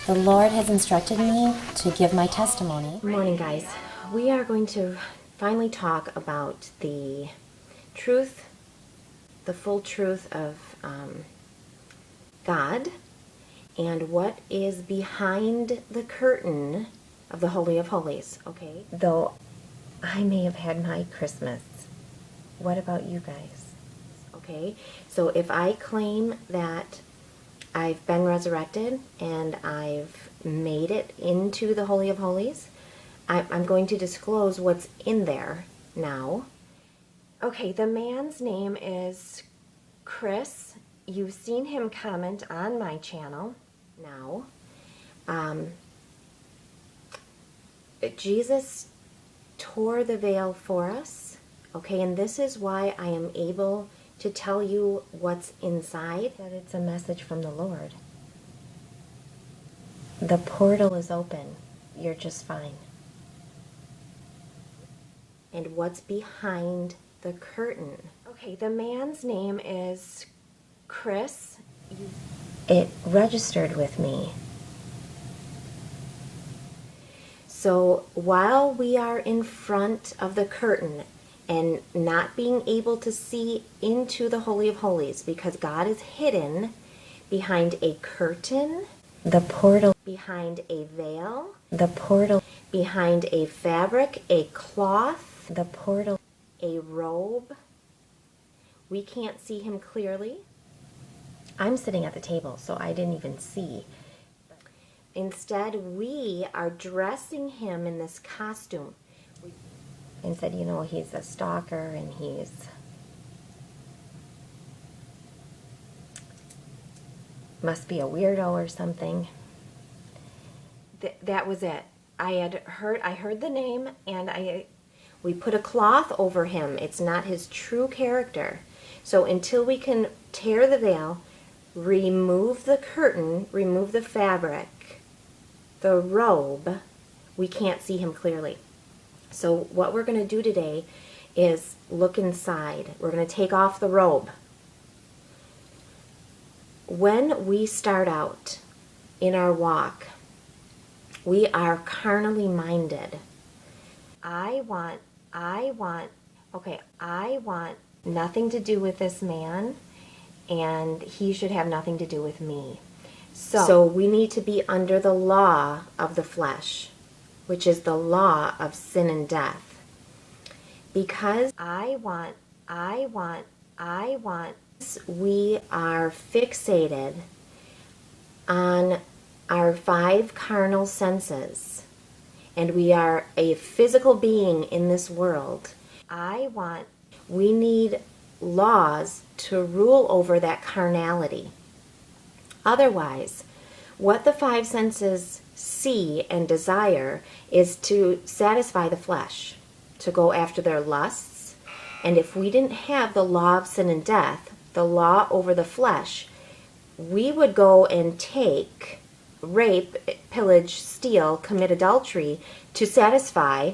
The Lord has instructed me to give my testimony. Good morning, guys. We are going to finally talk about the truth, the full truth of God and what is behind the curtain of the Holy of Holies, okay? Though I may have had my Christmas, what about you guys? Okay, so if I claim that I've been resurrected and I've made it into the Holy of Holies, I'm going to disclose what's in there now. Okay, the man's name is Chris. You've seen him comment on my channel now. Jesus tore the veil for us, okay, and this is why I am able to tell you what's inside, that it's a message from the Lord. The portal is open. You're just fine. And what's behind the curtain? Okay, the man's name is Chris. It registered with me. So while we are in front of the curtain and not being able to see into the Holy of Holies because God is hidden behind a curtain, the portal behind a veil, the portal behind a fabric, a cloth, the portal, a robe. We can't see him clearly. I'm sitting at the table, so I didn't even see. Instead, we are dressing him in this costume. And said, you know, he's a stalker and he's must be a weirdo or something. That was it. I heard the name and we put a cloth over him. It's not his true character. So until we can tear the veil, remove the curtain, remove the fabric, the robe, we can't see him clearly. So what we're going to do today is look inside. We're going to take off the robe. When we start out in our walk, we are carnally minded. I want nothing to do with this man, and he should have nothing to do with me. So we need to be under the law of the flesh, which is the law of sin and death. Because we are fixated on our 5 carnal senses, and we are a physical being in this world. We need laws to rule over that carnality. Otherwise, what the 5 senses see and desire is to satisfy the flesh, to go after their lusts. And if we didn't have the law of sin and death, the law over the flesh, we would go and take, rape, pillage, steal, commit adultery to satisfy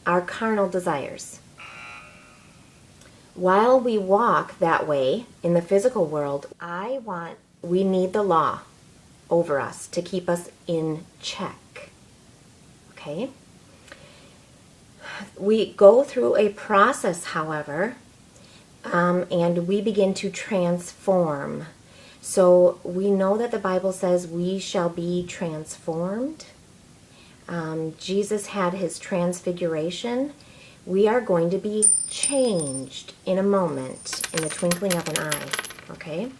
our carnal desires. While we walk that way in the physical world, we need the law over us to keep us in check. Okay? We go through a process, however, and we begin to transform. So we know that the Bible says we shall be transformed. Jesus had his transfiguration. We are going to be changed in a moment, in the twinkling of an eye. Okay?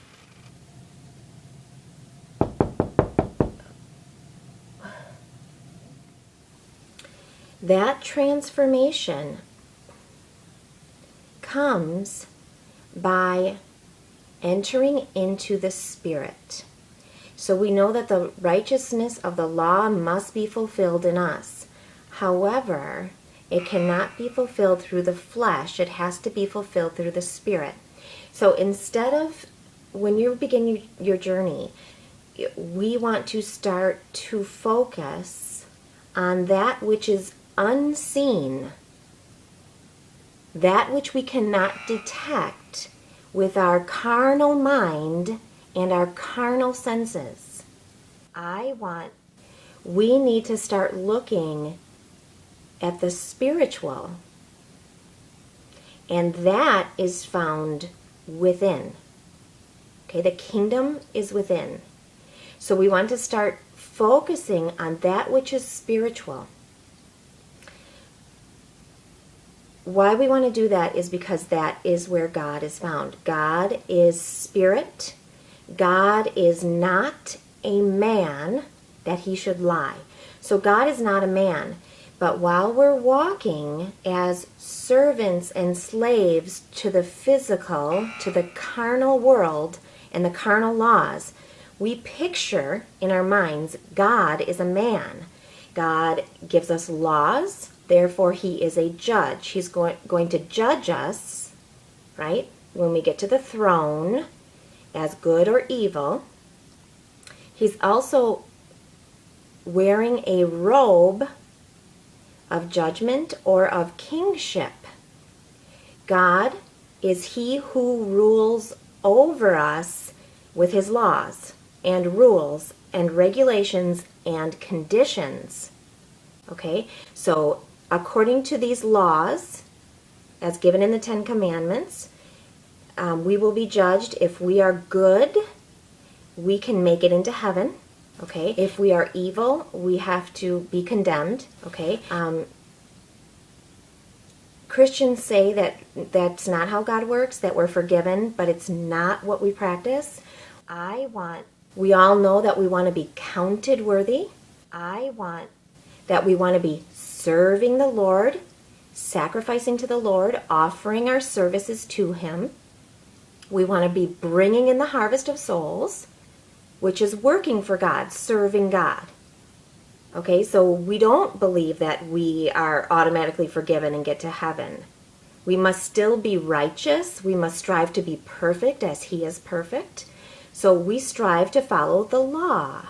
That transformation comes by entering into the Spirit. So we know that the righteousness of the law must be fulfilled in us. However, it cannot be fulfilled through the flesh. It has to be fulfilled through the Spirit. So instead of, when you begin your journey, we want to start to focus on that which is unseen, that which we cannot detect with our carnal mind and our carnal senses. I want we need to start looking at the spiritual. And that is found within. Okay, the kingdom is within. So we want to start focusing on that which is spiritual. Why we want to do that is because that is where God is found. God is spirit. God is not a man that he should lie. So God is not a man. But while we're walking as servants and slaves to the physical, to the carnal world and the carnal laws, we picture in our minds God is a man. God gives us laws, therefore he is a judge. He's going to judge us, right, when we get to the throne as good or evil. He's also wearing a robe of judgment or of kingship. God is he who rules over us with his laws and rules and regulations and conditions. Okay, so according to these laws, as given in the Ten Commandments, we will be judged. If we are good, we can make it into heaven. Okay, if we are evil, we have to be condemned. Okay, Christians say that that's not how God works, that we're forgiven, but it's not what we practice. We all know that we want to be counted worthy. We want to be serving the Lord, sacrificing to the Lord, offering our services to him. We want to be bringing in the harvest of souls, which is working for God, serving God. Okay, so we don't believe that we are automatically forgiven and get to heaven. We must still be righteous. We must strive to be perfect as he is perfect. So we strive to follow the law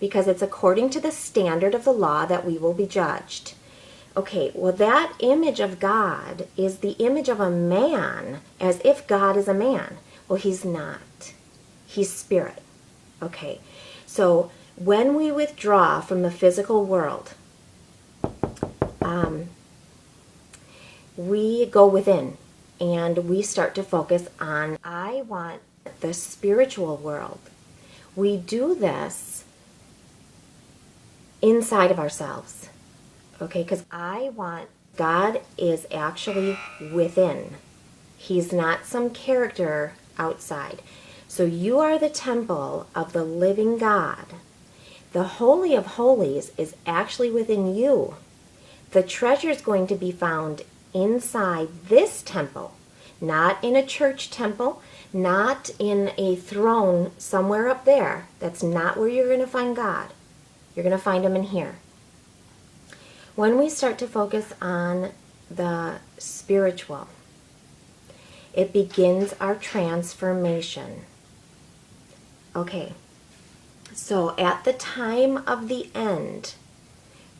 because it's according to the standard of the law that we will be judged. Okay, well, that image of God is the image of a man, as if God is a man. Well, he's not. He's spirit. Okay, so when we withdraw from the physical world, we go within and we start to focus on, I want the spiritual world. We do this inside of ourselves, okay, because God is actually within. He's not some character outside. So you are the temple of the living God. The Holy of Holies is actually within you. The treasure is going to be found inside this temple, not in a church temple, not in a throne somewhere up there. That's not where you're going to find God. You're going to find him in here. When we start to focus on the spiritual, it begins our transformation. Okay, so at the time of the end,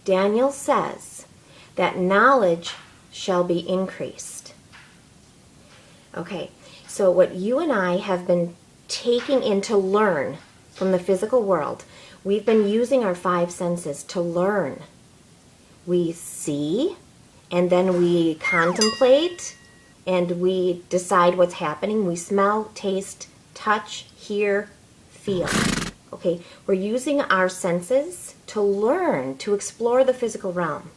Daniel says that knowledge shall be increased. Okay, so what you and I have been taking in to learn from the physical world, we've been using our five senses to learn. We see, and then we contemplate, and we decide what's happening. We smell, taste, touch, hear, feel. Okay, we're using our senses to learn, to explore the physical realm.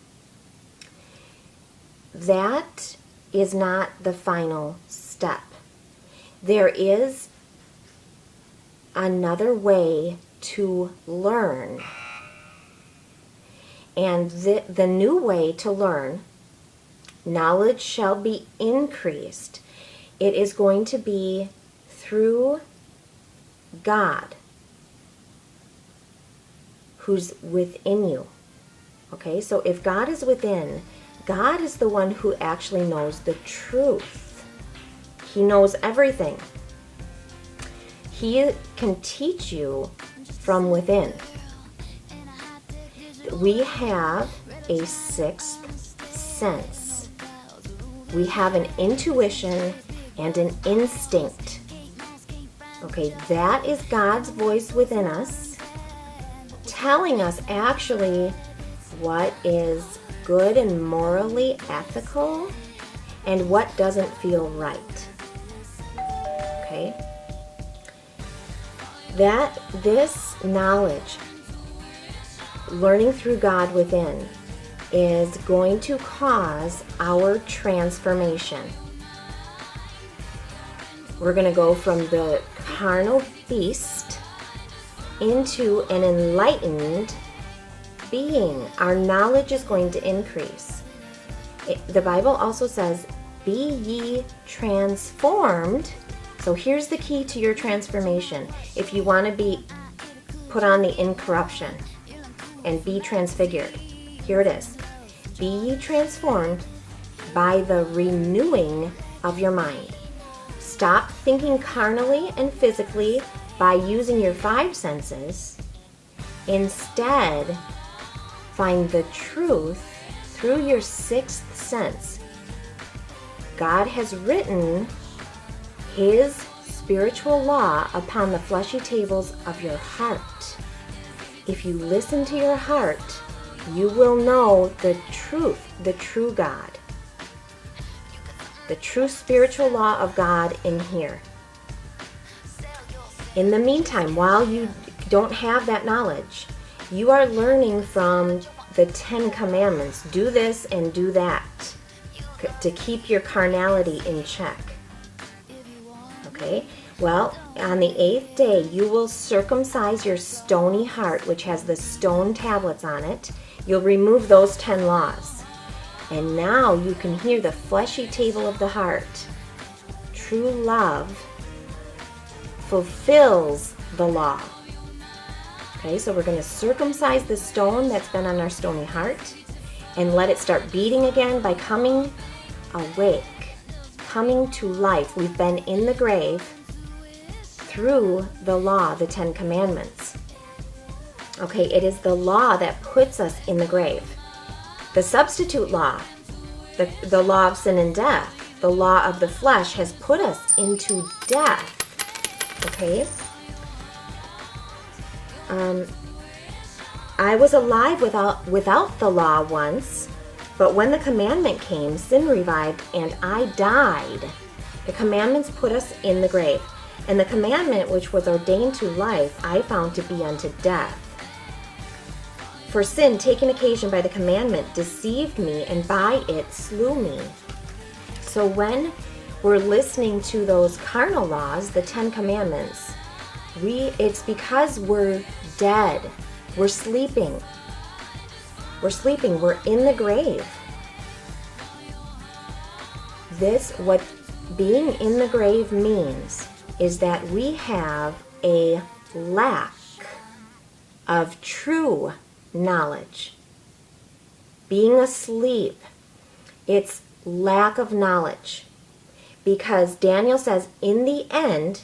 That is not the final step. There is another way to learn. And the new way to learn, knowledge shall be increased. It is going to be through God, who's within you. Okay, so if God is within, God is the one who actually knows the truth. He knows everything. He can teach you from within. We have a sixth sense. We have an intuition and an instinct. Okay, that is God's voice within us telling us actually what is good and morally ethical and what doesn't feel right. Okay? That this knowledge, learning through God within, is going to cause our transformation. We're going to go from the carnal beast into an enlightened being. Our knowledge is going to increase. The Bible also says, be ye transformed. So here's the key to your transformation. If you want to be put on the incorruption and be transfigured, here it is. Be ye transformed by the renewing of your mind. Stop thinking carnally and physically by using your five senses. Instead, find the truth through your sixth sense. God has written His spiritual law upon the fleshy tables of your heart. If you listen to your heart, you will know the truth, the true God, the true spiritual law of God in here. In the meantime, while you don't have that knowledge, you are learning from the 10 commandments. Do this and do that to keep your carnality in check. Okay? Well, on the 8th day, you will circumcise your stony heart, which has the stone tablets on it. You'll remove those 10 laws. And now you can hear the fleshy table of the heart. True love fulfills the law. Okay, so we're going to circumcise the stone that's been on our stony heart and let it start beating again by coming awake, coming to life. We've been in the grave through the law, the 10 commandments. Okay, it is the law that puts us in the grave. The substitute law, the law of sin and death, the law of the flesh has put us into death. Okay? I was alive without the law once, but when the commandment came, sin revived and I died. The commandments put us in the grave. And the commandment which was ordained to life, I found to be unto death. For sin, taking occasion by the commandment, deceived me, and by it slew me. So when we're listening to those carnal laws, the 10 commandments, it's because we're dead. We're sleeping. We're sleeping. We're in the grave. What being in the grave means is that we have a lack of true knowledge. Being asleep, it's lack of knowledge. Because Daniel says, in the end,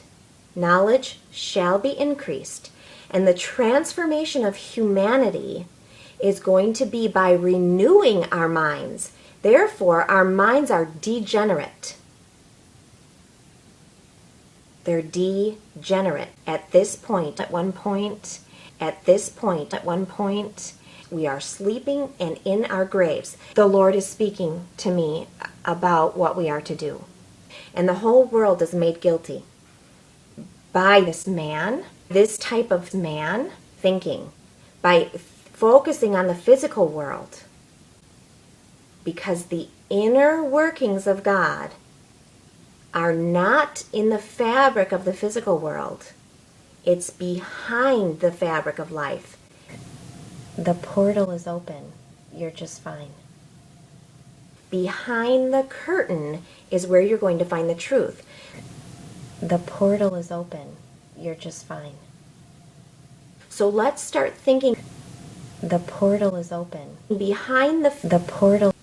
knowledge shall be increased. And the transformation of humanity is going to be by renewing our minds. Therefore, our minds are degenerate. They're degenerate. At this point, at one point, we are sleeping and in our graves. The Lord is speaking to me about what we are to do. And the whole world is made guilty by this man, this type of man thinking, by focusing on the physical world. Because the inner workings of God are not in the fabric of the physical world. It's behind the fabric of life. The portal is open. You're just fine. Behind the curtain is where you're going to find the truth. The portal is open. You're just fine. So let's start thinking. The portal is open. Behind the portal.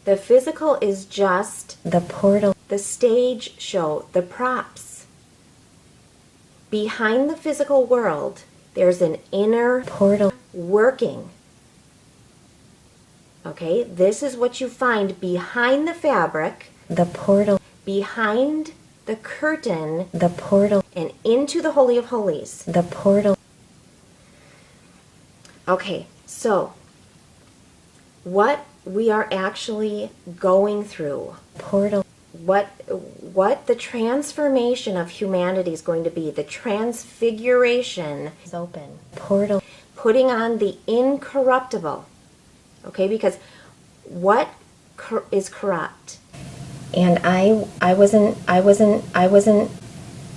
The physical is just the portal, the stage show, the props. Behind the physical world, there's an inner portal working. Okay, this is what you find behind the fabric, the portal, behind the curtain, the portal, and into the Holy of Holies, the portal. Okay, so what we are actually going through, portal, what the transformation of humanity is going to be, the transfiguration is open. Portal, putting on the incorruptible. Okay, because what is corrupt? and I wasn't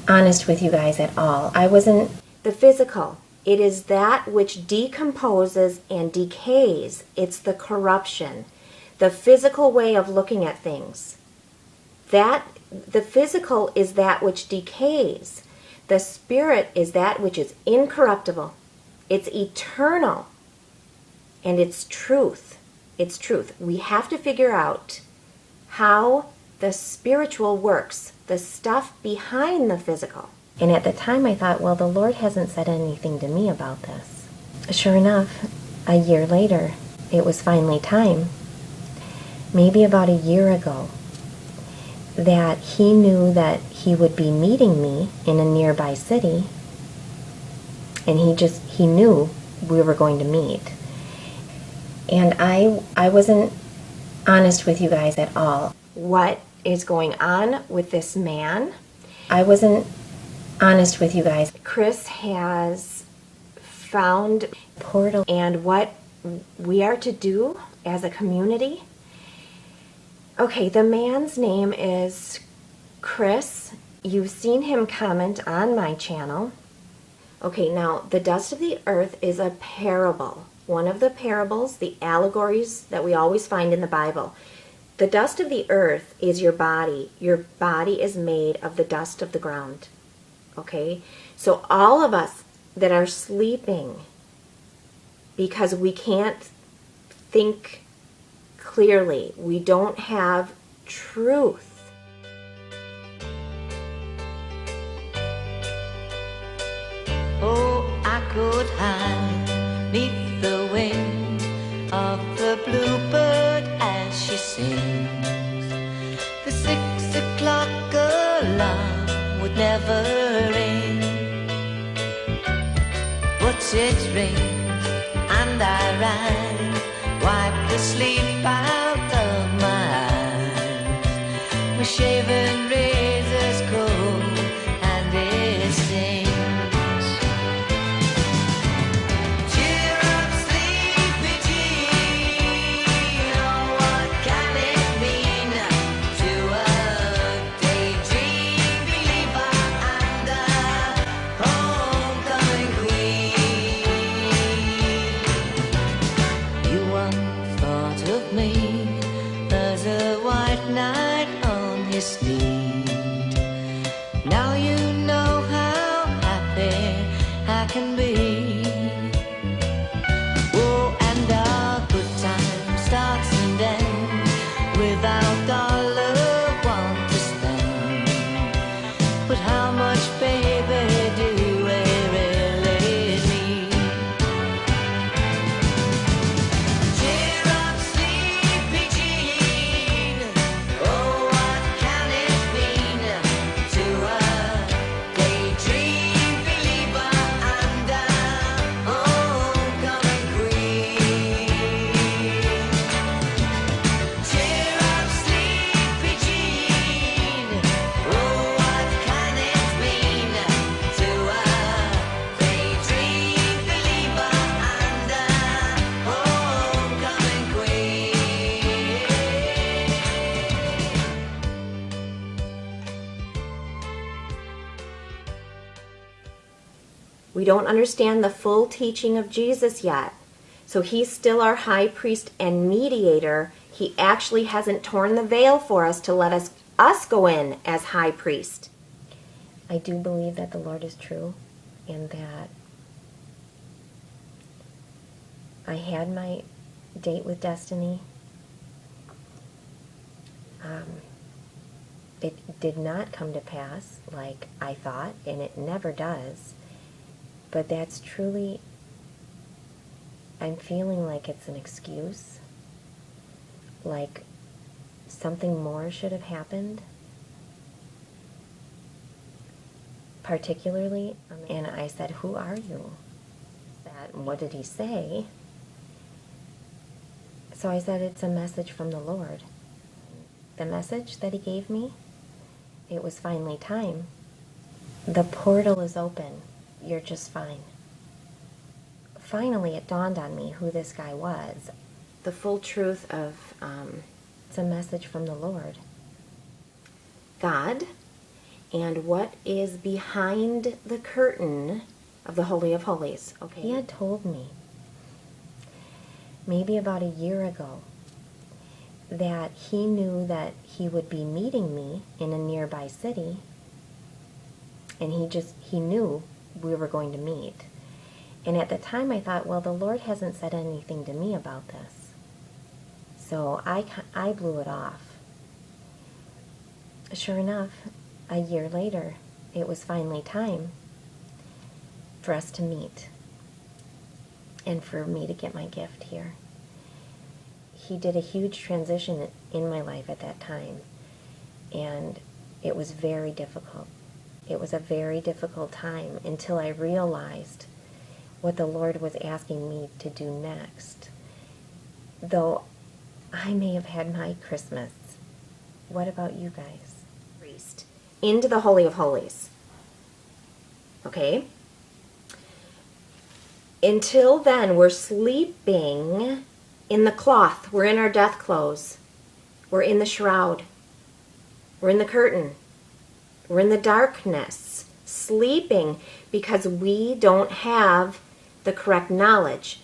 honest with you guys at all. I wasn't. The physical. It is that which decomposes and decays. It's the corruption. The physical way of looking at things. The physical is that which decays. The spirit is that which is incorruptible. It's eternal. And it's truth. It's truth. We have to figure out how the spiritual works, the stuff behind the physical. And at the time I thought, well, the Lord hasn't said anything to me about this. Sure enough, a year later, it was finally time, maybe about a year ago, that he knew that he would be meeting me in a nearby city, and he knew we were going to meet. And I wasn't honest with you guys at all. What is going on with this man? I wasn't honest with you guys. Chris has found Portal, and what we are to do as a community. Okay, the man's name is Chris. You've seen him comment on my channel. Okay, now the dust of the earth is a parable. One of the parables, the allegories that we always find in the Bible. The dust of the earth is your body. Your body is made of the dust of the ground. Okay? So all of us that are sleeping because we can't think clearly, we don't have truth. Oh, I could hide neath the wing of the bluebird as she sings. The 6 o'clock alarm would never ring, but it rings and I rise, wipe the sleep out of my eyes. My shaven razor's cold and it stings. Cheer up, sleepy Jean. Oh, what can it mean to a daydream believer and a homecoming queen? You once thought of me as a white knight on his steed. Now you know how happy I can be. Oh, and our good time starts and ends without dollar one to spend. But how much, baby, do we really need? Cheer up, sleepy Jean. Oh, what can it mean to a daydream believer and a homecoming queen? Cheer up, sleepy Jean. Oh, what can it mean to a daydream believer and a homecoming queen? We don't understand the full teaching of Jesus yet. So he's still our high priest and mediator. He actually hasn't torn the veil for us to let us go in as high priest. I do believe that the Lord is true and that I had my date with destiny. It did not come to pass like I thought, and it never does. But that's truly, I'm feeling like it's an excuse, like something more should have happened, particularly, and I said, who are you? That what did he say? So I said, it's a message from the Lord. The message that he gave me, it was finally time. The portal is open. You're just fine. Finally, it dawned on me who this guy was. The full truth of It's a message from the Lord. God and what is behind the curtain of the Holy of Holies. Okay. He had told me, maybe about a year ago, that he knew that he would be meeting me in a nearby city, and he knew we were going to meet. And at the time I thought, well, the Lord hasn't said anything to me about this. So I blew it off. Sure enough, a year later, it was finally time for us to meet and for me to get my gift here. He did a huge transition in my life at that time, and it was very difficult. It was a very difficult time until I realized what the Lord was asking me to do next. Though I may have had my Christmas. What about you guys? Priest into the Holy of Holies. Okay? Until then, we're sleeping in the cloth. We're in our death clothes. We're in the shroud. We're in the curtain. We're in the darkness, sleeping because we don't have the correct knowledge.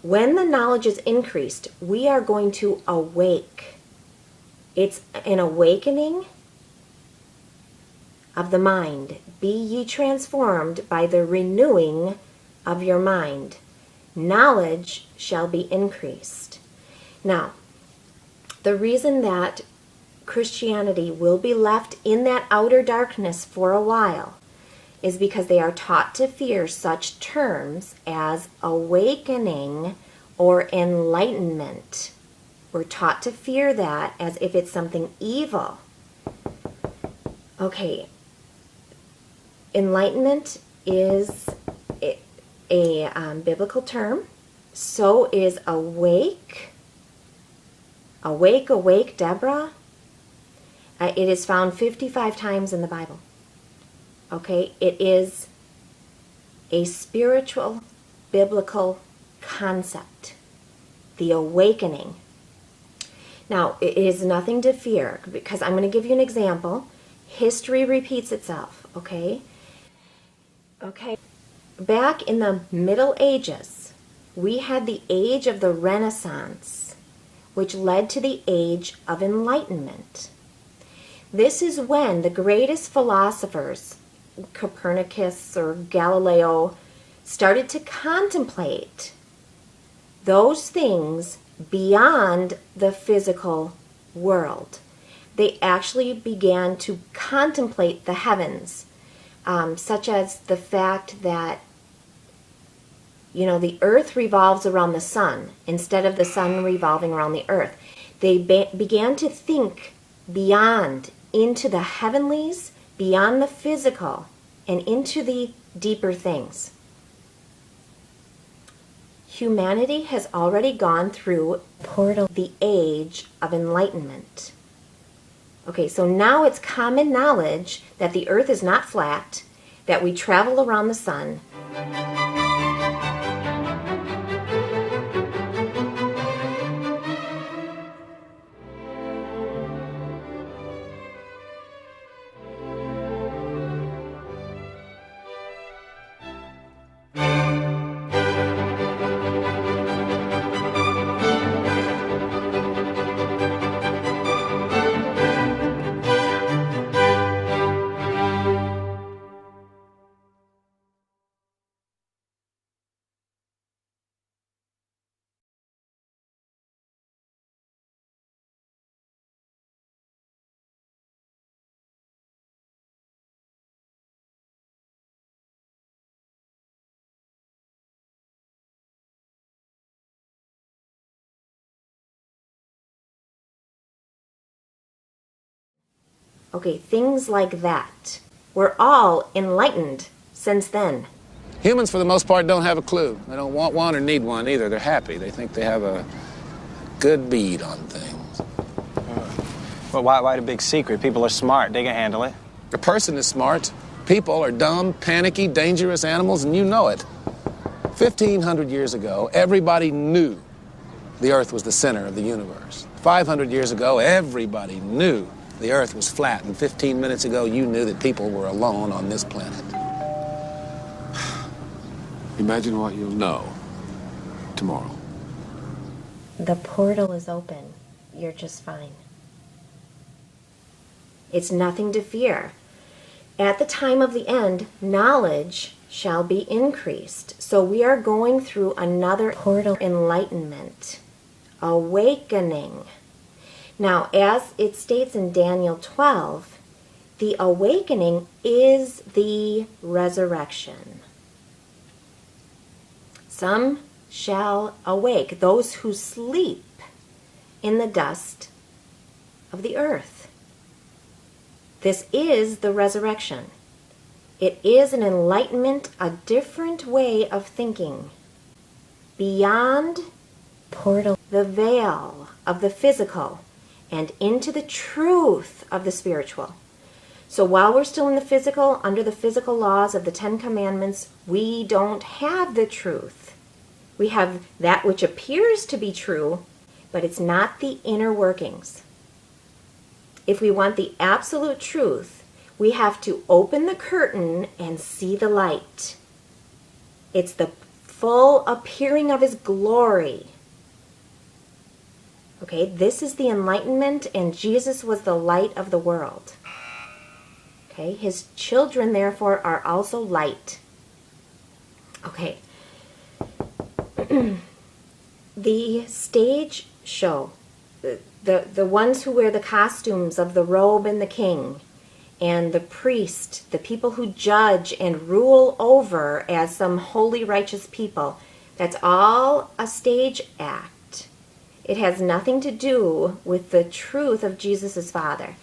When the knowledge is increased, we are going to awake. It's an awakening of the mind. Be ye transformed by the renewing of your mind. Knowledge shall be increased. Now, the reason that Christianity will be left in that outer darkness for a while is because they are taught to fear such terms as awakening or enlightenment. We're taught to fear that as if it's something evil. Okay, enlightenment is a biblical term. So is awake. Awake, awake, Deborah. It is found 55 times in the Bible. Okay, it is a spiritual, biblical concept. The awakening. Now, it is nothing to fear, because I'm going to give you an example. History repeats itself, okay? Okay. Back in the Middle Ages, we had the age of the Renaissance, which led to the age of enlightenment. This is when the greatest philosophers, Copernicus or Galileo, started to contemplate those things beyond the physical world. They actually began to contemplate the heavens, such as the fact that, the earth revolves around the sun instead of the sun revolving around the earth. They began to think beyond, into the heavenlies, beyond the physical, and into the deeper things. Humanity has already gone through the age of enlightenment. Okay, so now it's common knowledge that the earth is not flat, that we travel around the sun. Okay, things like that. We're all enlightened since then. Humans, for the most part, don't have a clue. They don't want one or need one either. They're happy. They think they have a good bead on things. Well, why the big secret? People are smart. They can handle it. A person is smart. People are dumb, panicky, dangerous animals, and you know it. 1,500 years ago, everybody knew the Earth was the center of the universe. 500 years ago, everybody knew the Earth was flat. And 15 minutes ago, you knew that people were alone on this planet. Imagine what you'll know tomorrow. The portal is open. You're just fine. It's nothing to fear. At the time of the end, knowledge shall be increased. So we are going through another portal enlightenment, awakening. Now, as it states in Daniel 12, the awakening is the resurrection. Some shall awake, those who sleep in the dust of the earth. This is the resurrection. It is an enlightenment, a different way of thinking. Beyond Portal. the veil of the physical and into the truth of the spiritual. So while we're still in the physical, under the physical laws of the Ten Commandments, we don't have the truth. We have that which appears to be true, but it's not the inner workings. If we want the absolute truth, we have to open the curtain and see the light. It's the full appearing of His glory. Okay, this is the enlightenment, and Jesus was the light of the world. Okay, His children, therefore, are also light. Okay. The stage show, the ones who wear the costumes of the robe and the king, and the priest, the people who judge and rule over as some holy, righteous people, that's all a stage act. It has nothing to do with the truth of Jesus' Father.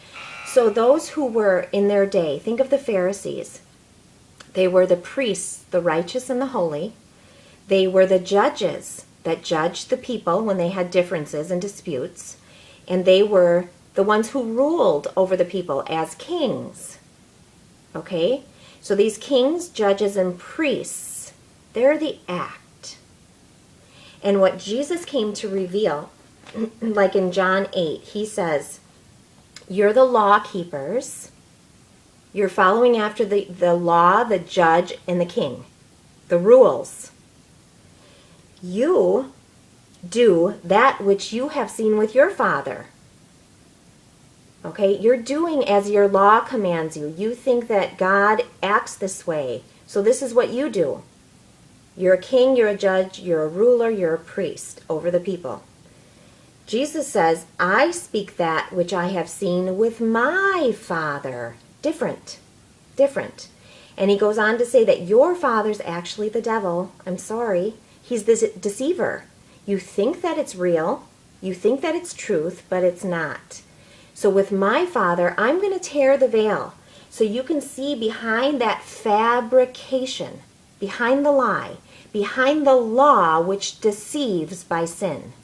So those who were in their day, think of the Pharisees. They were the priests, the righteous and the holy. They were the judges that judged the people when they had differences and disputes. And they were the ones who ruled over the people as kings. Okay? So these kings, judges, and priests, they're the act. And what Jesus came to reveal, like in John 8, He says, you're the law keepers. You're following after the law, the judge, and the king. The rules. You do that which you have seen with your father. Okay, you're doing as your law commands you. You think that God acts this way, so this is what you do. You're a king, you're a judge, you're a ruler, you're a priest over the people. Jesus says, I speak that which I have seen with my Father. Different. And He goes on to say that your father's actually the devil. I'm sorry. He's the deceiver. You think that it's real. You think that it's truth, but it's not. So with my Father, I'm going to tear the veil so you can see behind that fabrication, behind the lie, behind the law which deceives by sin.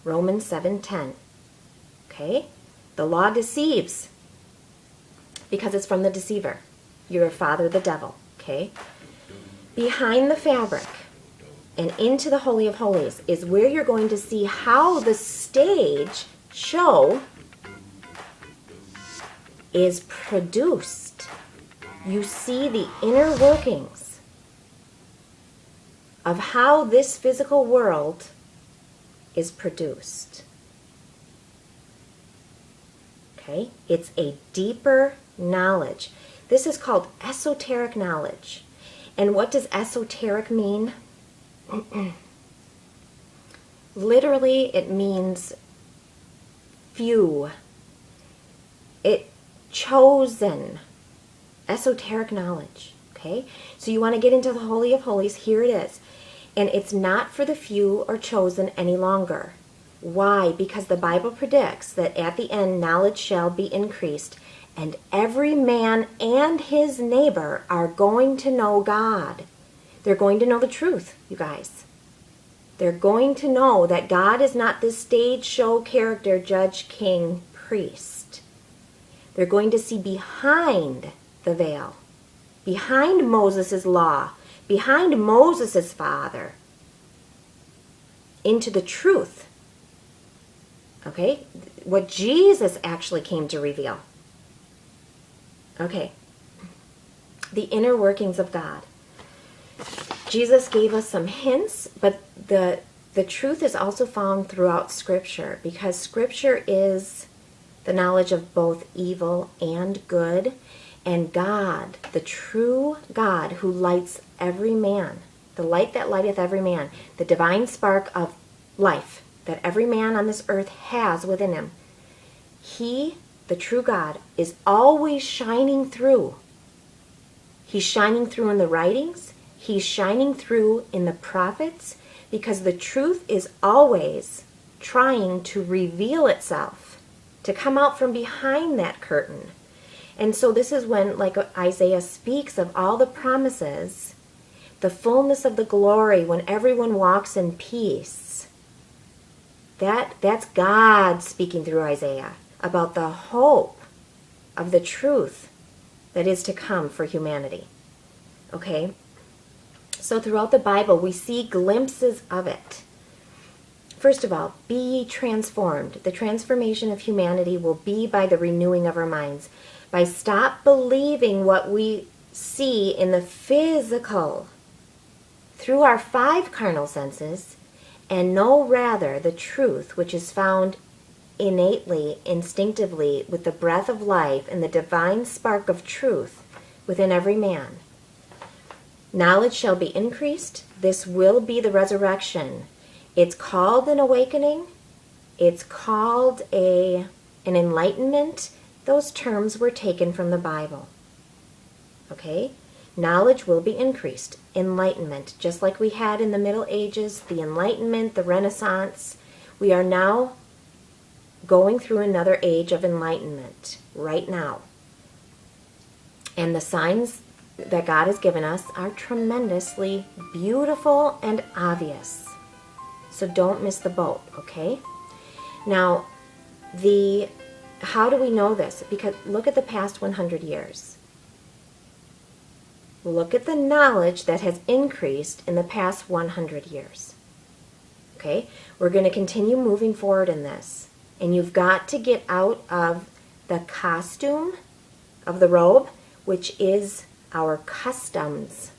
Romans 7:10. Okay? The law deceives because it's from the deceiver. Your father, the devil. Okay? Behind the fabric and into the Holy of Holies is where you're going to see how the stage show is produced. You see the inner workings of how this physical world is produced. Okay? It's a deeper knowledge. This is called esoteric knowledge. And what does esoteric mean? Literally, it means few. It chosen. Esoteric knowledge. Okay? So you want to get into the Holy of Holies, here it is. And it's not for the few or chosen any longer. Why? Because the Bible predicts that at the end knowledge shall be increased, And every man and his neighbor are going to know God. They're going to know the truth, you guys. They're going to know that God is not this stage show character, judge, king, priest. They're going to see behind the veil, behind Moses' law, behind Moses' father, into the truth. Okay? What Jesus actually came to reveal. Okay. The inner workings of God. Jesus gave us some hints, but the truth is also found throughout Scripture, because Scripture is the knowledge of both evil and good, and God, the true God who lights every man, the light that lighteth every man, the divine spark of life that every man on this earth has within him. He, the true God, is always shining through. He's shining through in the writings. He's shining through in the prophets, because the truth is always trying to reveal itself, to come out from behind that curtain. And so this is when, like Isaiah speaks of all the promises, the fullness of the glory, when everyone walks in peace. That's God speaking through Isaiah about the hope of the truth that is to come for humanity. Okay? So throughout the Bible, we see glimpses of it. First of all, be ye transformed. The transformation of humanity will be by the renewing of our minds. By stop believing what we see in the physical through our 5 carnal senses, and know rather the truth which is found innately, instinctively, with the breath of life and the divine spark of truth within every man. Knowledge shall be increased. This will be the resurrection. It's called an awakening. It's called an enlightenment. Those terms were taken from the Bible. Okay? Knowledge will be increased. Enlightenment. Just like we had in the Middle Ages, the Enlightenment, the Renaissance. We are now going through another age of enlightenment right now. And the signs that God has given us are tremendously beautiful and obvious. So don't miss the boat, okay? Now, how do we know this? Because look at the past 100 years. Look at the knowledge that has increased in the past 100 years. Okay? We're going to continue moving forward in this. And you've got to get out of the costume of the robe, which is our customs.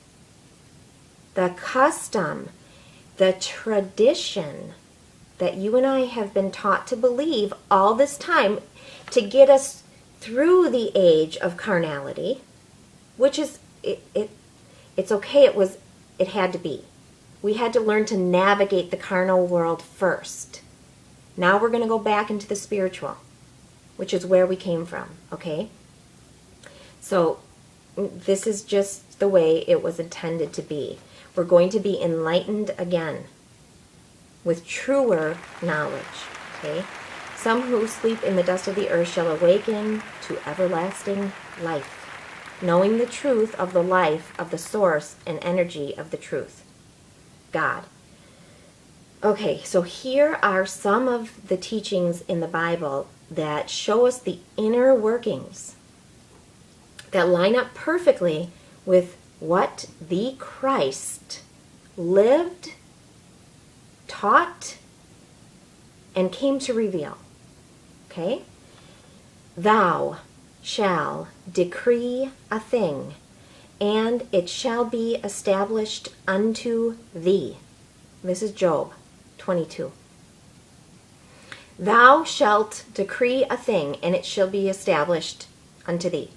The custom, the tradition that you and I have been taught to believe all this time to get us through the age of carnality, which is, it's okay, it had to be. We had to learn to navigate the carnal world first. Now we're going to go back into the spiritual, which is where we came from, okay? So this is just the way it was intended to be. We're going to be enlightened again with truer knowledge, okay? Some who sleep in the dust of the earth shall awaken to everlasting life, knowing the truth of the life of the source and energy of the truth, God. Okay, so here are some of the teachings in the Bible that show us the inner workings that line up perfectly with what the Christ lived, taught, and came to reveal. Okay? Thou shall decree a thing, and it shall be established unto thee. This is Job 22. Thou shalt decree a thing, and it shall be established unto thee.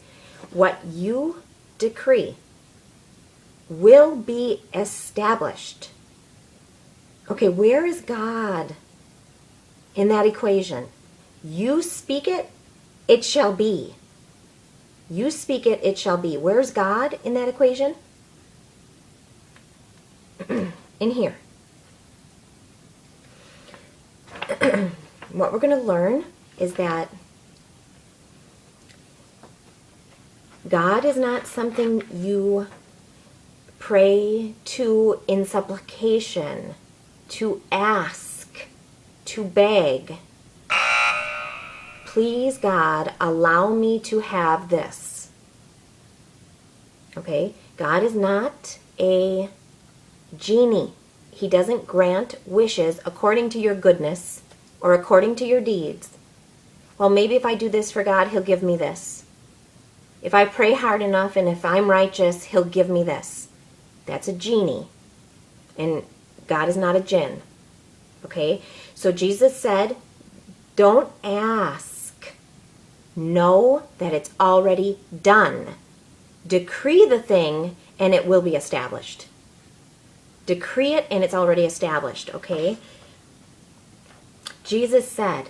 What you decree will be established. Okay, where is God in that equation? You speak it, it shall be. You speak it, it shall be. Where's God in that equation? In here. What we're going to learn is that God is not something you pray to in supplication, to ask, to beg. Please, God, allow me to have this. Okay? God is not a genie. He doesn't grant wishes according to your goodness or according to your deeds. Well, maybe if I do this for God, he'll give me this. If I pray hard enough and if I'm righteous, he'll give me this. That's a genie. And God is not a jinn. Okay? So Jesus said, don't ask. Know that it's already done. Decree the thing and it will be established. Decree it and it's already established, okay? Jesus said,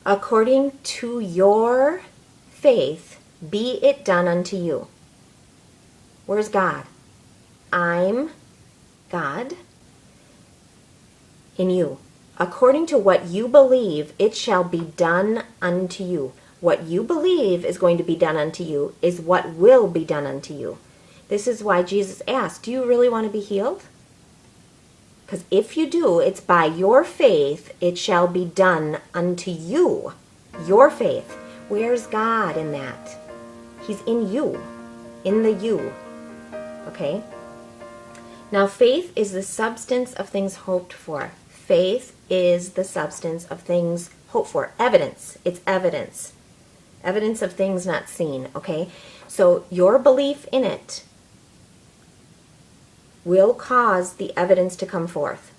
according to your faith, be it done unto you. Where's God? I'm God in you. According to what you believe, it shall be done unto you. What you believe is going to be done unto you is what will be done unto you. This is why Jesus asked, do you really want to be healed? Because if you do, it's by your faith, it shall be done unto you. Your faith. Where's God in that? He's in you. In the you. Okay? Now, faith is the substance of things hoped for. Faith is the substance of things hoped for. Evidence. It's evidence. Evidence of things not seen. Okay? So your belief in it will cause the evidence to come forth.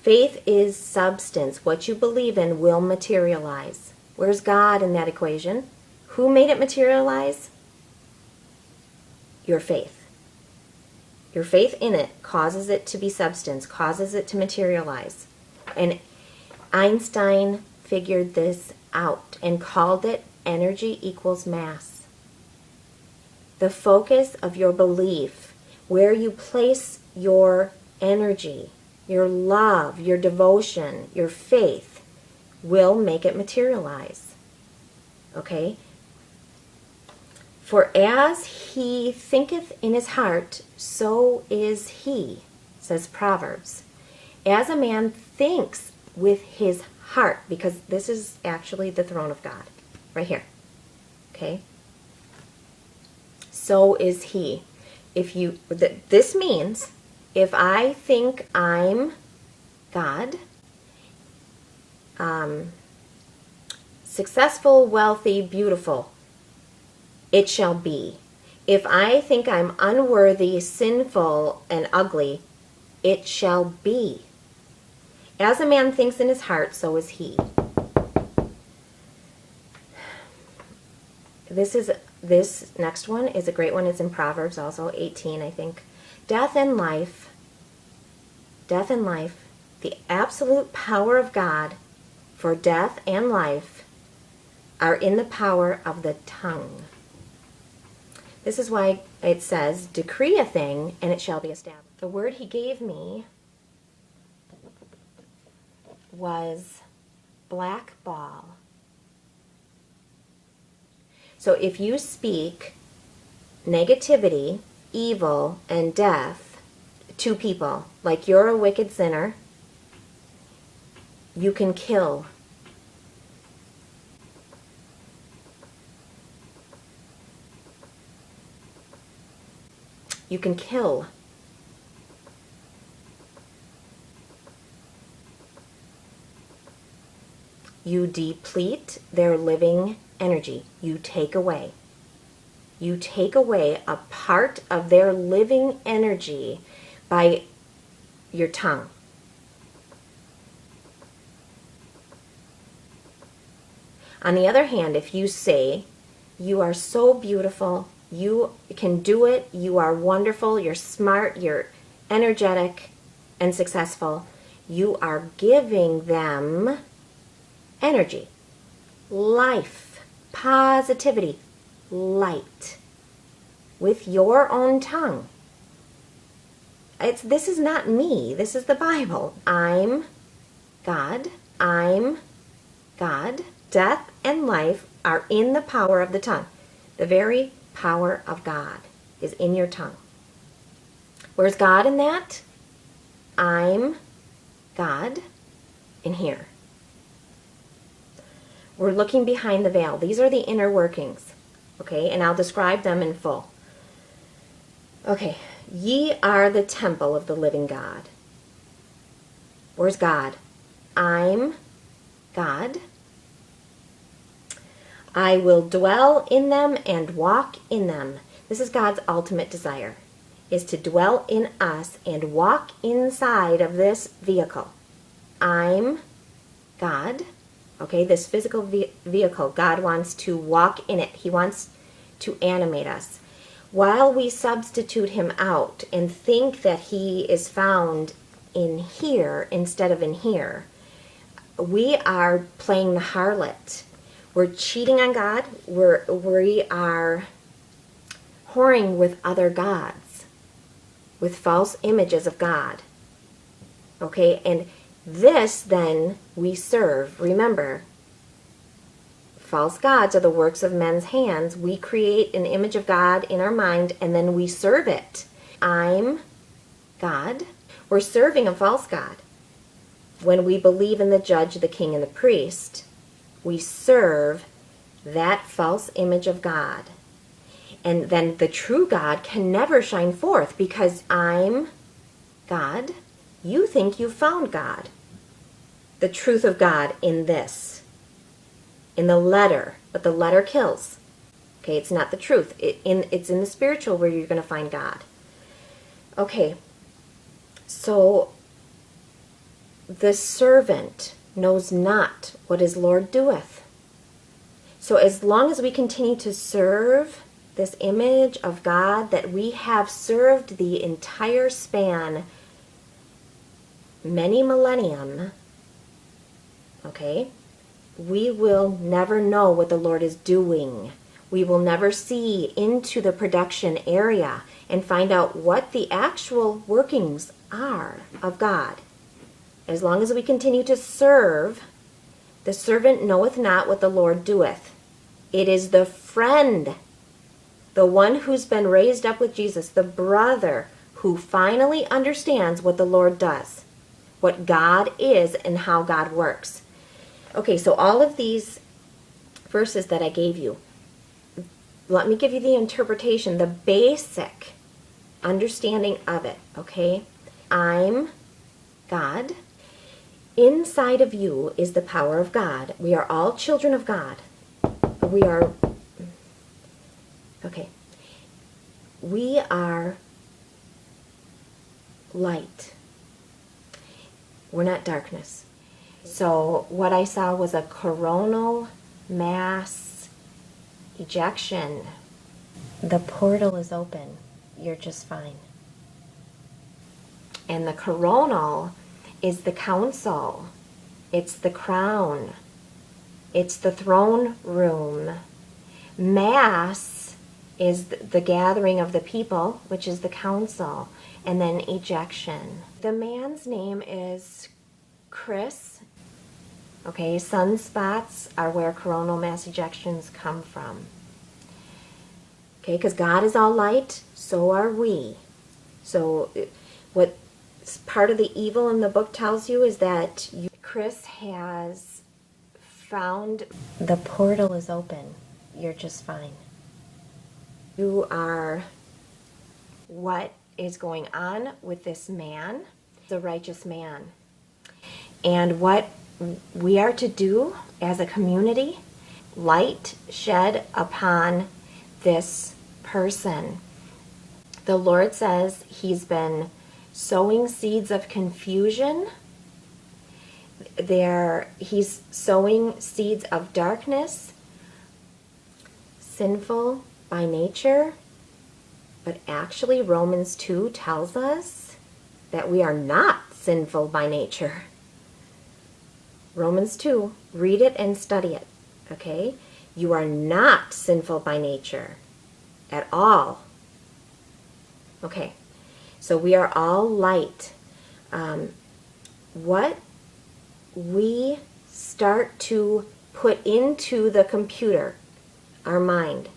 Faith is substance. What you believe in will materialize. Where's God in that equation? Who made it materialize? Your faith. Your faith in it causes it to be substance, causes it to materialize. And Einstein figured this out and called it energy equals mass. The focus of your belief, where you place your energy, your love, your devotion, your faith, will make it materialize. Okay? For as he thinketh in his heart, so is he, says Proverbs. As a man thinks with his heart, because this is actually the throne of God, right here. Okay? So is he. This means if I think I'm God, successful, wealthy, beautiful, it shall be. If I think I'm unworthy, sinful, and ugly, it shall be. As a man thinks in his heart, so is he. This next one is a great one. It's in Proverbs also, 18, I think. Death and life, the absolute power of God for death and life are in the power of the tongue. This is why it says, decree a thing and it shall be established. The word he gave me was black ball. So if you speak negativity, evil, and death to people, like you're a wicked sinner, you can kill. You can kill. You deplete their living energy. You take away. You take away a part of their living energy by your tongue. On the other hand, if you say, you are so beautiful, you can do it, you are wonderful, you're smart, you're energetic and successful, you are giving them energy, life, positivity, light with your own tongue. This is not me. This is the Bible. I'm God. I'm God. Death and life are in the power of the tongue. The very power of God is in your tongue. Where's God in that? I'm God in here. We're looking behind the veil. These are the inner workings, okay? And I'll describe them in full. Okay, ye are the temple of the living God. Where's God? I'm God. I will dwell in them and walk in them. This is God's ultimate desire, is to dwell in us and walk inside of this vehicle. I'm God. Okay, this physical vehicle, God wants to walk in it. He wants to animate us. While we substitute him out and think that he is found in here instead of in here, we are playing the harlot. We're cheating on God. We are whoring with other gods, with false images of God. Okay, and this then we serve. Remember, false gods are the works of men's hands. We create an image of God in our mind and then we serve it. I'm God. We're serving a false god. When we believe in the judge, the king, and the priest, we serve that false image of God. And then the true God can never shine forth because I'm God. You think you found God. The truth of God in this. In the letter. But the letter kills. Okay, it's not the truth. It's in the spiritual where you're going to find God. Okay, so the servant knows not what his Lord doeth. So as long as we continue to serve this image of God that we have served the entire span, many millennium, okay, we will never know what the Lord is doing. We will never see into the production area and find out what the actual workings are of God. As long as we continue to serve, the servant knoweth not what the Lord doeth. It is the friend, the one who's been raised up with Jesus, the brother who finally understands what the Lord does, what God is and how God works. Okay, so all of these verses that I gave you, let me give you the interpretation, the basic understanding of it, okay? I'm God. Inside of you is the power of God. We are all children of God. We are light. We're not darkness. So what I saw was a coronal mass ejection. The portal is open. You're just fine. And the coronal is the council. It's the crown. It's the throne room. Mass is the gathering of the people, which is the council. And then ejection. The man's name is Chris. Okay, sunspots are where coronal mass ejections come from. Okay, because God is all light, so are we. So what part of the evil in the book tells you is that Chris has found the portal is open. You're just fine. You are what is going on with this man, the righteous man. And what we are to do as a community, light shed upon this person. The Lord says he's been sowing seeds of confusion. He's sowing seeds of darkness, sinful by nature. But actually Romans 2 tells us that we are not sinful by nature. Romans 2, read it and study it, okay? You are not sinful by nature at all. Okay, so we are all light. What we start to put into the computer, our mind,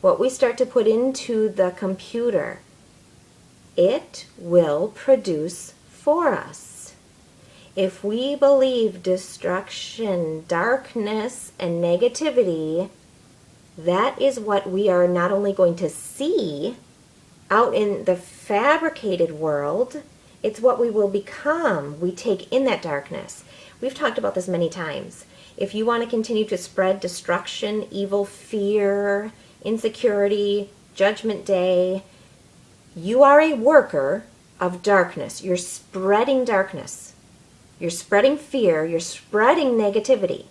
what we start to put into the computer, it will produce for us. If we believe destruction, darkness, and negativity, that is what we are not only going to see out in the fabricated world, it's what we will become. We take in that darkness. We've talked about this many times. If you want to continue to spread destruction, evil, fear, insecurity, judgment day, you are a worker of darkness. You're spreading darkness. You're spreading fear. You're spreading negativity.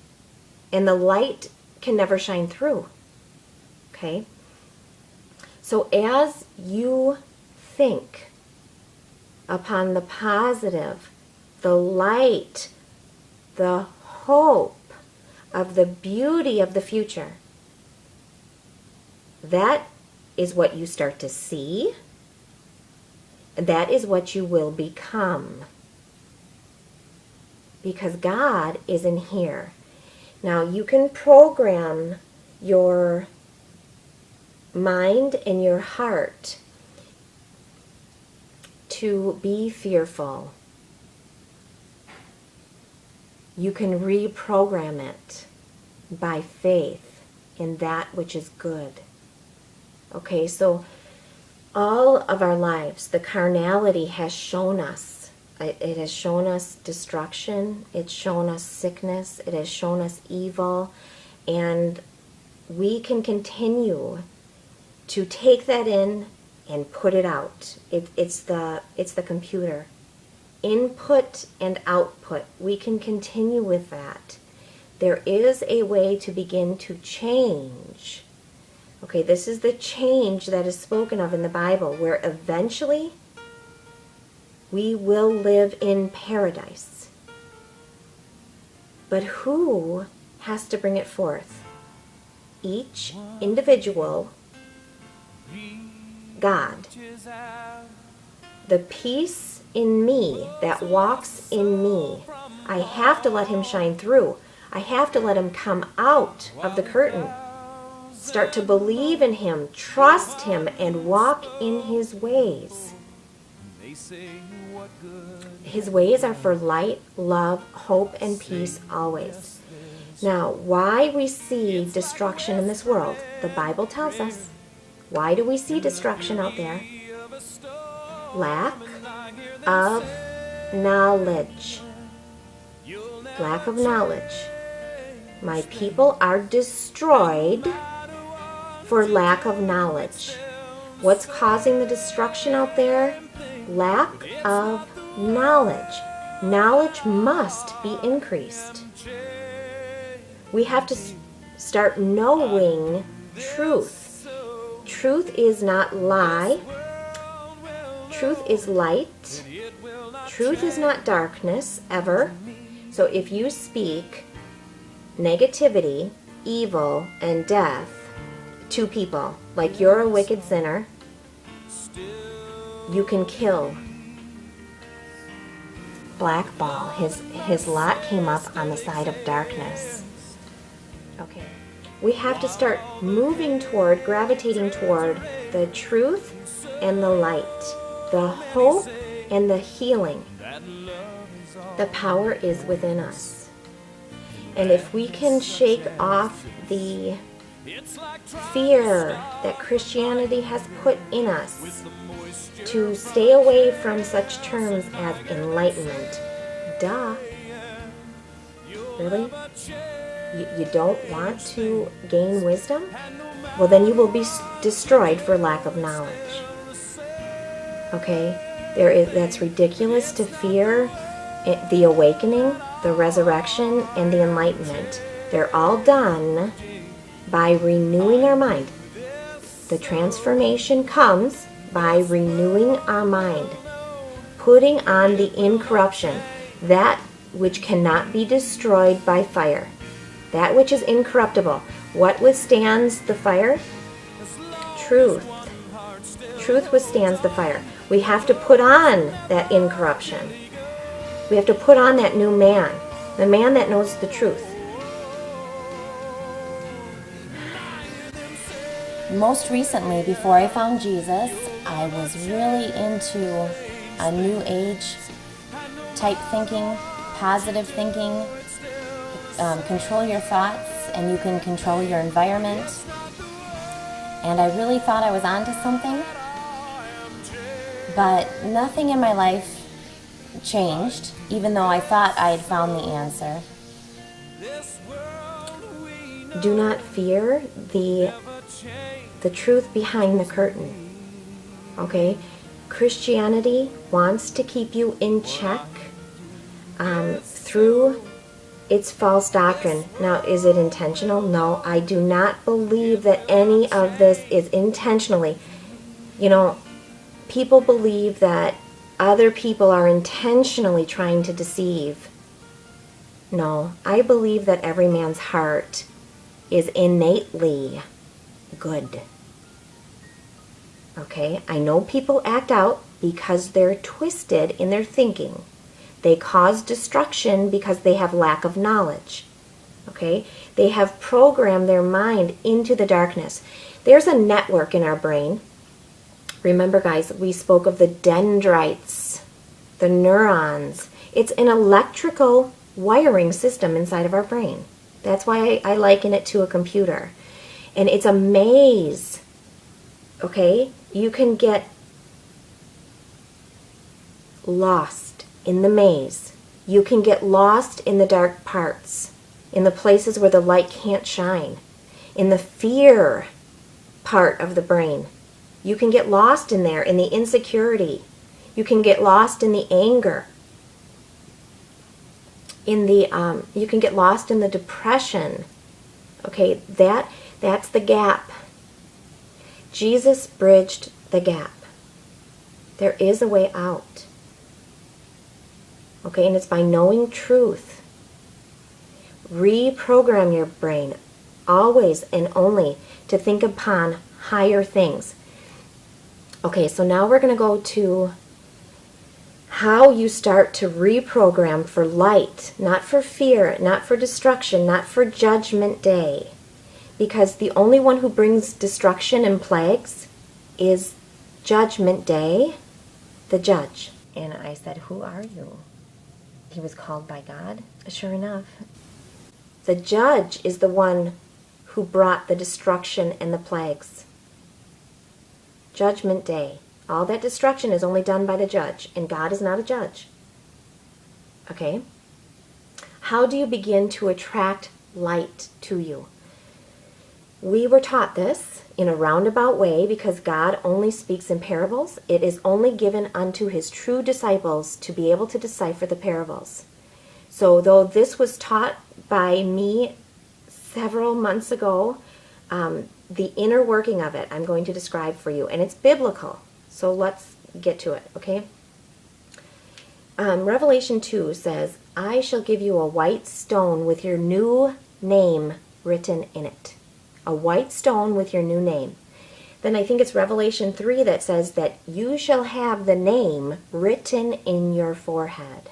And the light can never shine through. Okay? So as you think upon the positive, the light, the hope of the beauty of the future, that is what you start to see. That is what you will become. Because God is in here. Now you can program your mind and your heart to be fearful. You can reprogram it by faith in that which is good. Okay, so all of our lives, the carnality has shown us. It has shown us destruction. It's shown us sickness. It has shown us evil. And we can continue to take that in and put it out. It's the computer. Input and output. We can continue with that. There is a way to begin to change. Okay, this is the change that is spoken of in the Bible, where eventually we will live in paradise. But who has to bring it forth? Each individual, God. The peace in me that walks in me, I have to let him shine through. I have to let him come out of the curtain. Start to believe in him, trust him, and walk in his ways. His ways are for light, love, hope, and peace always. Now, why we see destruction in this world, the Bible tells us. Why do we see destruction out there? Lack of knowledge. Lack of knowledge. My people are destroyed for lack of knowledge. What's causing the destruction out there? Lack of knowledge. Knowledge must be increased. We have to start knowing truth. Truth is not lie. Truth is light. Truth is not darkness, ever. So if you speak negativity, evil, and death to people, like you're a wicked sinner, you can kill. Blackball, his lot came up on the side of darkness. Okay. We have to start moving toward, gravitating toward the truth and the light, the hope and the healing. The power is within us. And if we can shake off the fear that Christianity has put in us to stay away from such terms as enlightenment. Duh. Really? You don't want to gain wisdom? Well, then you will be destroyed for lack of knowledge. Okay? That's ridiculous to fear the awakening, the resurrection, and the enlightenment. They're all done by renewing our mind. The transformation comes by renewing our mind, putting on the incorruption, that which cannot be destroyed by fire, that which is incorruptible. What withstands the fire? Truth. Truth withstands the fire. We have to put on that incorruption. We have to put on that new man, the man that knows the truth. Most recently, before I found Jesus, I was really into a new age type thinking, positive thinking, control your thoughts and you can control your environment. And I really thought I was onto something, but nothing in my life changed, even though I thought I had found the answer. Do not fear the truth behind the curtain. Okay? Christianity wants to keep you in check through its false doctrine. Now, is it intentional? No, I do not believe that any of this is intentionally. You know, people believe that other people are intentionally trying to deceive. No, I believe that every man's heart is innately good. Okay, I know people act out because they're twisted in their thinking. They cause destruction because they have lack of knowledge. Okay, they have programmed their mind into the darkness. There's a network in our brain. Remember, guys, we spoke of the dendrites, the neurons. It's an electrical wiring system inside of our brain. That's why I liken it to a computer. And it's a maze. Okay? You can get lost in the maze. You can get lost in the dark parts, in the places where the light can't shine, in the fear part of the brain. You can get lost in there, in the insecurity. You can get lost in the anger. You can get lost in the depression. Okay, that's the gap. Jesus bridged the gap. There is a way out. Okay, and it's by knowing truth. Reprogram your brain always and only to think upon higher things. Okay, so now we're going to go to how you start to reprogram for light, not for fear, not for destruction, not for judgment day. Because the only one who brings destruction and plagues is judgment day, the judge. And I said, "Who are you?" He was called by God. Sure enough, the judge is the one who brought the destruction and the plagues. Judgment day. All that destruction is only done by the judge, and God is not a judge. Okay? How do you begin to attract light to you? We were taught this in a roundabout way because God only speaks in parables. It is only given unto his true disciples to be able to decipher the parables. So though this was taught by me several months ago, the inner working of it I'm going to describe for you, and it's biblical. So let's get to it, okay? Revelation 2 says, "I shall give you a white stone with your new name written in it." A white stone with your new name. Then I think it's Revelation 3 that says that you shall have the name written in your forehead.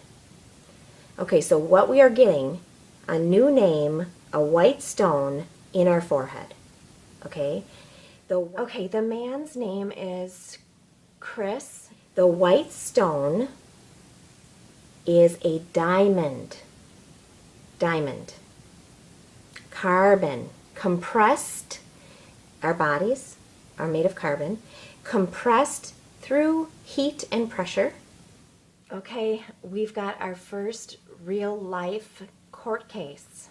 Okay, so what we are getting, a new name, a white stone in our forehead. Okay? The man's name is Chris. The white stone is a diamond. Diamond. Carbon. Compressed. Our bodies are made of carbon. Compressed through heat and pressure. Okay, we've got our first real life court case.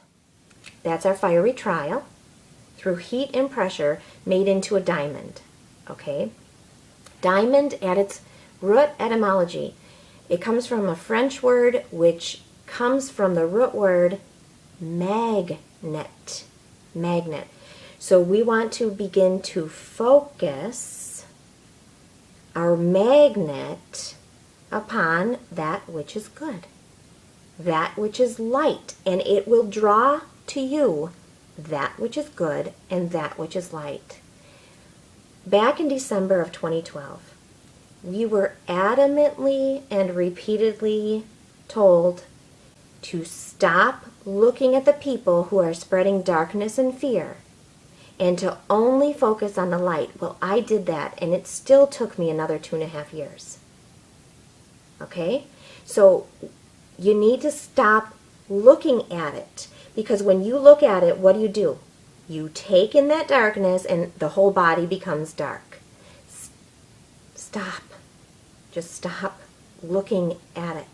That's our fiery trial. Through heat and pressure made into a diamond. Okay? Diamond at its root etymology. It comes from a French word which comes from the root word magnet. Magnet. So we want to begin to focus our magnet upon that which is good, that which is light, and it will draw to you that which is good and that which is light. Back in December of 2012, we were adamantly and repeatedly told to stop looking at the people who are spreading darkness and fear and to only focus on the light. Well, I did that, and it still took me another 2.5 years. Okay? So you need to stop looking at it, because when you look at it, what do? You take in that darkness, and the whole body becomes dark. Stop. Just stop looking at it.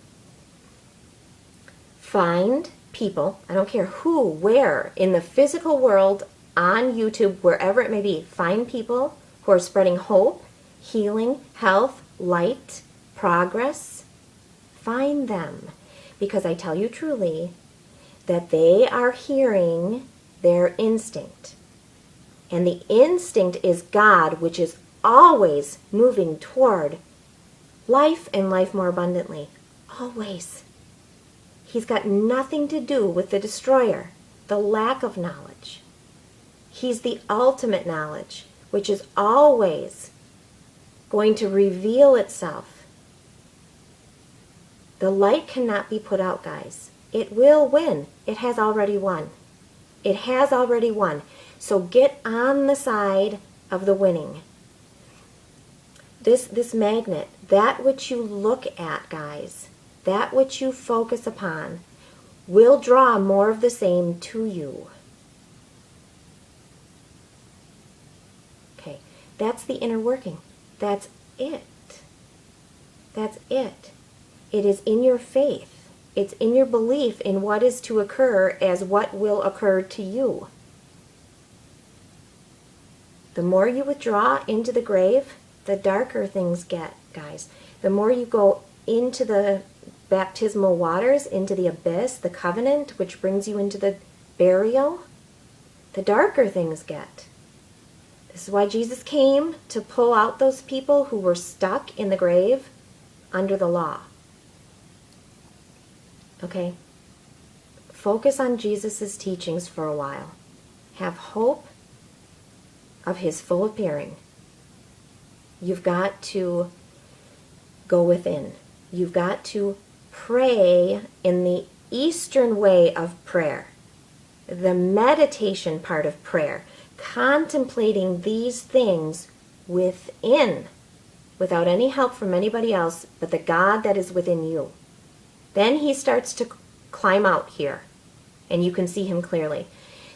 Find people, I don't care who, where, in the physical world, on YouTube, wherever it may be, find people who are spreading hope, healing, health, light, progress. Find them. Because I tell you truly that they are hearing their instinct. And the instinct is God, which is always moving toward life and life more abundantly. Always. He's got nothing to do with the destroyer, the lack of knowledge. He's the ultimate knowledge, which is always going to reveal itself. The light cannot be put out, guys. It will win. It has already won. It has already won. So get on the side of the winning. This magnet, that which you look at, guys, that which you focus upon, will draw more of the same to you. Okay, that's the inner working. That's it. That's it. It is in your faith. It's in your belief in what is to occur as what will occur to you. The more you withdraw into the grave, the darker things get, guys. The more you go into the baptismal waters, into the abyss, the covenant, which brings you into the burial, the darker things get. This is why Jesus came, to pull out those people who were stuck in the grave under the law. Okay? Focus on Jesus' teachings for a while. Have hope of his full appearing. You've got to go within. You've got to pray in the Eastern way of prayer, the meditation part of prayer, contemplating these things within, without any help from anybody else but the God that is within you. Then he starts to climb out here, and you can see him clearly.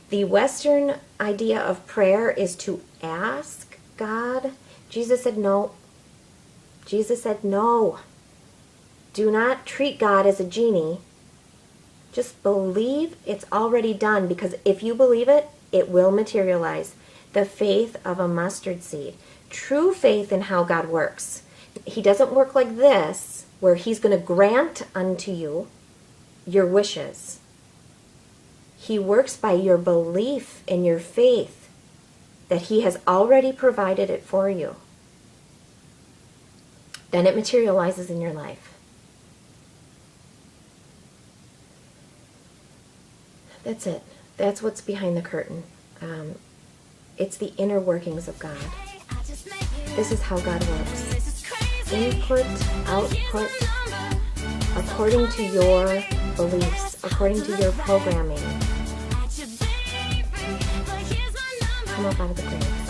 The Western idea of prayer is to ask God. Jesus said no. Jesus said no. Do not treat God as a genie. Just believe it's already done, because if you believe it, it will materialize. The faith of a mustard seed. True faith in how God works. He doesn't work like this, where he's going to grant unto you your wishes. He works by your belief and your faith that he has already provided it for you. Then it materializes in your life. That's it. That's what's behind the curtain. It's the inner workings of God. This is how God works. Input, output, according to your beliefs, according to your programming. Come up out of the grave.